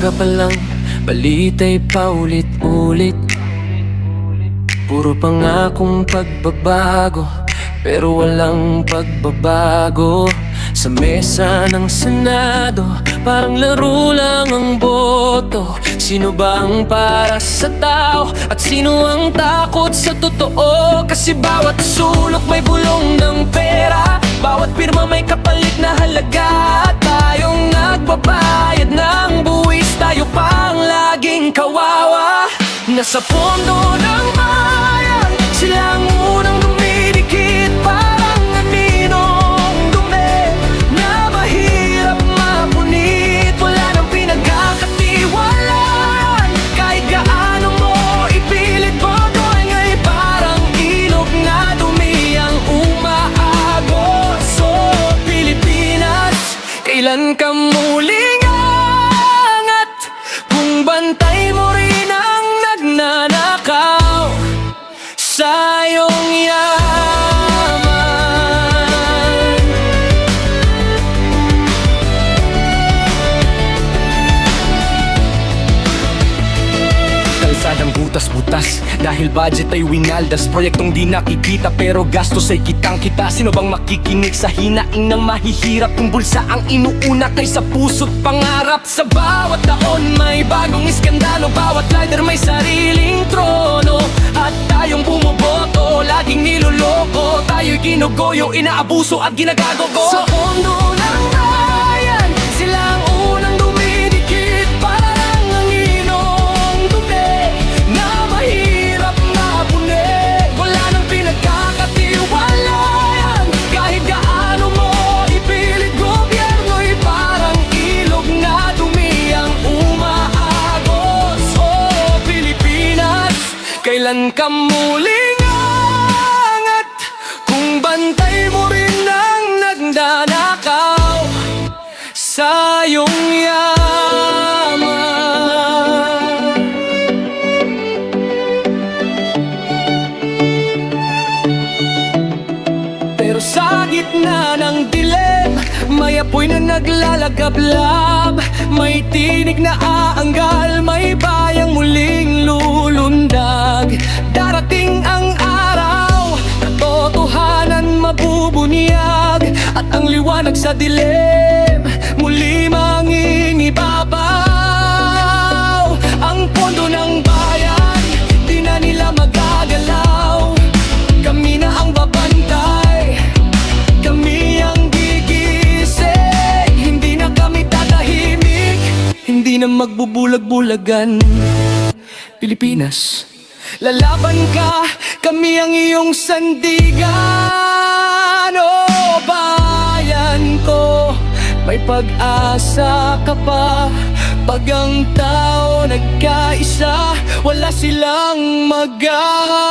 Umaga pa lang, balita'y paulit-ulit. Puro pangakong pagbabago, pero walang pagbabago. Sa mesa ng Senado, parang laro lang ang boto. Sino ba ang para sa tao at sino ang takot sa totoo? Kasi bawat sulok may bulong ng pera, bawat pirma may kapalit na halaga. Tayong nagbabayad ng buwis, tayo pang laging kawawa. Nasa pondo ng bayan, sila ang unang dumidikit. Parang aninong dumi na mahirap mapunit. Wala nang pinagkakatiwalaan, kahit gaano mo ipilit. Boto'y ngay parang ilog na dumi ang umaagos. So Pilipinas, kailan ka muling angat? Kung bantay mo rin ang nagnanakaw sa iyong yaman. Kalsadang butas-butas dahil budget ay winaldas. Proyektong di nakikita pero gastos ay kitang-kita. Sino bang makikinig sa hinaing ng mahihirap? Kung bulsa ang inuuna kaysa puso't pangarap. Sa bawat taon may bagong iskandalo, bawat rider may sariling trono. At tayong bumoboto, laging niloloko. Tayo'y ginugoyo, inaabuso at ginagago. Sa pondo ng bayan, sila ang unang dumidikit. Parang anginong dumi na mahirap mapunin. Wala nang pinagkakatiwalaan, kahit gaano mo ipilit. Gobyerno'y parang ilog na dumi ang umaagos. Oh Pilipinas, kailan ka muling angat? Kung bantay mo rin ang nagnanakaw sa iyong yaman. Pero sa gitna ng dilim, may apoy na naglalagablab. May tinig na aanggal, may bayang muling lulundag. Darating ang araw, katotohanan mabubunyag. At ang liwanag sa dilim, muli mangingibabaw. Ang pondo ng bayan, di na nila magagalaw. Kami na ang babantay, kami ang gigising. Hindi na kami tatahimik, hindi na magbubulag-bulagan. Pilipinas, lalaban ka, kami ang iyong sandigan. Oh bayan ko, may pag-asa ka pa. Pag ang tao nagkaisa, wala silang magagawa.